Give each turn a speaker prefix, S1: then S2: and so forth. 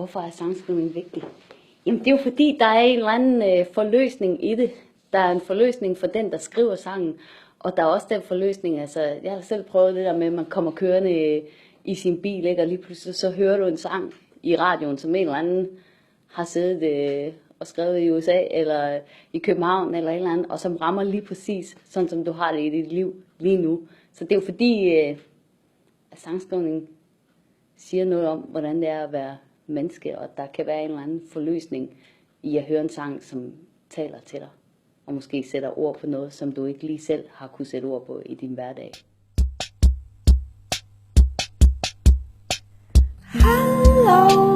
S1: Hvorfor er sangskrivning vigtig? Jamen det er jo fordi, der er en eller anden forløsning i det. Der er en forløsning for den, der skriver sangen. Og der er også den forløsning, altså jeg har selv prøvet det der med, at man kommer kørende i sin bil, ikke? Og lige pludselig så hører du en sang i radioen, som en eller anden har siddet og skrevet i USA, eller i København, eller et eller andet, og som rammer lige præcis, sådan som du har det i dit liv lige nu. Så det er jo fordi, at sangskrivning siger noget om, hvordan det er at være menneske, og der kan være en eller anden forløsning i at høre en sang, som taler til dig, og måske sætter ord på noget, som du ikke lige selv har kunne sætte ord på i din hverdag.
S2: Hello.